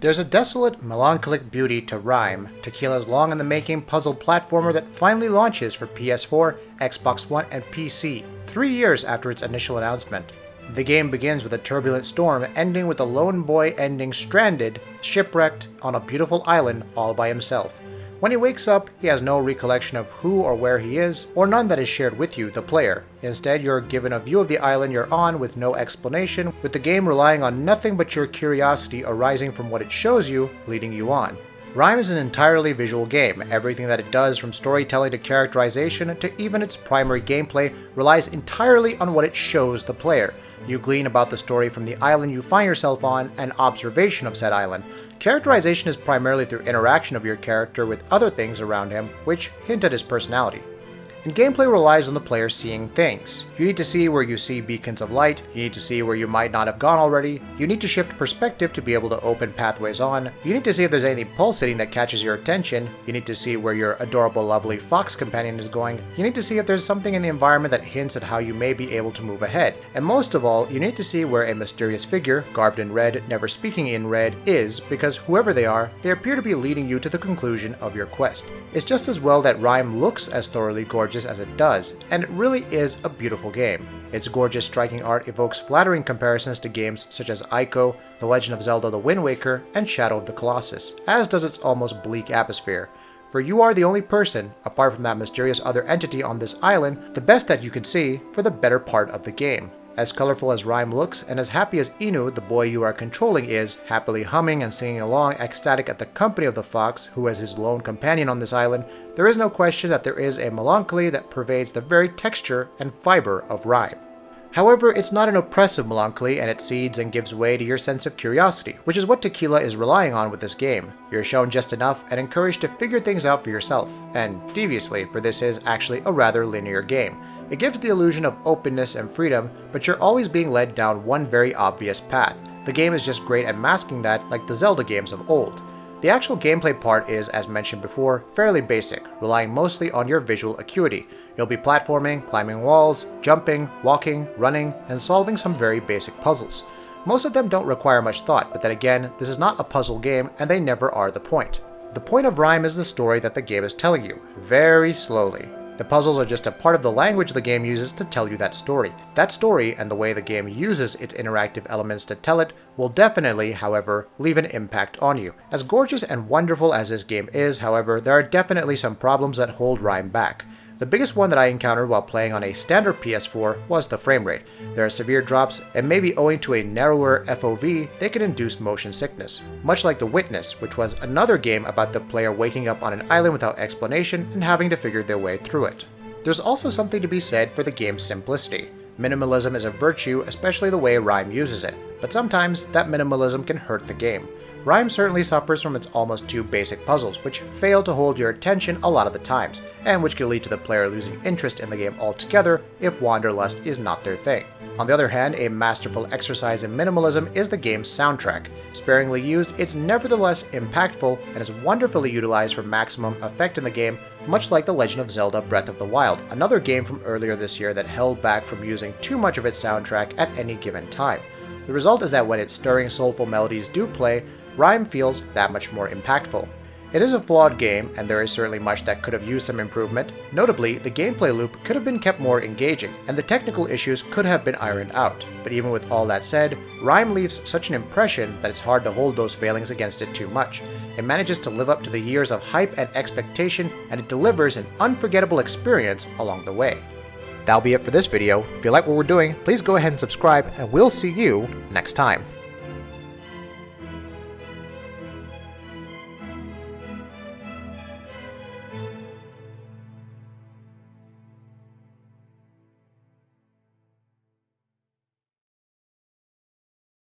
There's a desolate, melancholic beauty to RIME, Tequila's long-in-the-making puzzle platformer that finally launches for PS4, Xbox One, and PC, 3 years after its initial announcement. The game begins with a turbulent storm, ending with the lone boy ending stranded, shipwrecked, on a beautiful island all by himself. When he wakes up, he has no recollection of who or where he is, or none that is shared with you, the player. Instead, you're given a view of the island you're on with no explanation, with the game relying on nothing but your curiosity arising from what it shows you, leading you on. RIME is an entirely visual game. Everything that it does, from storytelling to characterization to even its primary gameplay, relies entirely on what it shows the player. You glean about the story from the island you find yourself on and observation of said island. Characterization is primarily through interaction of your character with other things around him, which hint at his personality. And gameplay relies on the player seeing things. You need to see where you see beacons of light, you need to see where you might not have gone already, you need to shift perspective to be able to open pathways on, you need to see if there's anything pulsating that catches your attention, you need to see where your adorable lovely fox companion is going, you need to see if there's something in the environment that hints at how you may be able to move ahead, and most of all, you need to see where a mysterious figure, garbed in red, never speaking in red, is, because whoever they are, they appear to be leading you to the conclusion of your quest. It's just as well that RIME looks as thoroughly gorgeous as it does, and it really is a beautiful game. Its gorgeous, striking art evokes flattering comparisons to games such as Ico, The Legend of Zelda: The Wind Waker, and Shadow of the Colossus, as does its almost bleak atmosphere. For you are the only person, apart from that mysterious other entity on this island, the best that you can see for the better part of the game. As colorful as RIME looks, and as happy as Inu, the boy you are controlling, is, happily humming and singing along, ecstatic at the company of the fox, who is his lone companion on this island, there is no question that there is a melancholy that pervades the very texture and fiber of RIME. However, it's not an oppressive melancholy, and it seeds and gives way to your sense of curiosity, which is what Tequila is relying on with this game. You're shown just enough and encouraged to figure things out for yourself, and deviously, for this is actually a rather linear game. It gives the illusion of openness and freedom, but you're always being led down one very obvious path. The game is just great at masking that, like the Zelda games of old. The actual gameplay part is, as mentioned before, fairly basic, relying mostly on your visual acuity. You'll be platforming, climbing walls, jumping, walking, running, and solving some very basic puzzles. Most of them don't require much thought, but then again, this is not a puzzle game, and they never are the point. The point of RIME is the story that the game is telling you, very slowly. The puzzles are just a part of the language the game uses to tell you that story. That story, and the way the game uses its interactive elements to tell it, will definitely, however, leave an impact on you. As gorgeous and wonderful as this game is, however, there are definitely some problems that hold RIME back. The biggest one that I encountered while playing on a standard PS4 was the frame rate. There are severe drops, and maybe owing to a narrower FOV, they can induce motion sickness. Much like The Witness, which was another game about the player waking up on an island without explanation and having to figure their way through it. There's also something to be said for the game's simplicity. Minimalism is a virtue, especially the way RIME uses it, but sometimes that minimalism can hurt the game. RIME certainly suffers from its almost too basic puzzles, which fail to hold your attention a lot of the times, and which can lead to the player losing interest in the game altogether if wanderlust is not their thing. On the other hand, a masterful exercise in minimalism is the game's soundtrack. Sparingly used, it's nevertheless impactful and is wonderfully utilized for maximum effect in the game, much like The Legend of Zelda: Breath of the Wild, another game from earlier this year that held back from using too much of its soundtrack at any given time. The result is that when its stirring, soulful melodies do play, RIME feels that much more impactful. It is a flawed game, and there is certainly much that could have used some improvement. Notably, the gameplay loop could have been kept more engaging, and the technical issues could have been ironed out. But even with all that said, RIME leaves such an impression that it's hard to hold those failings against it too much. It manages to live up to the years of hype and expectation, and it delivers an unforgettable experience along the way. That'll be it for this video. If you like what we're doing, please go ahead and subscribe, and we'll see you next time.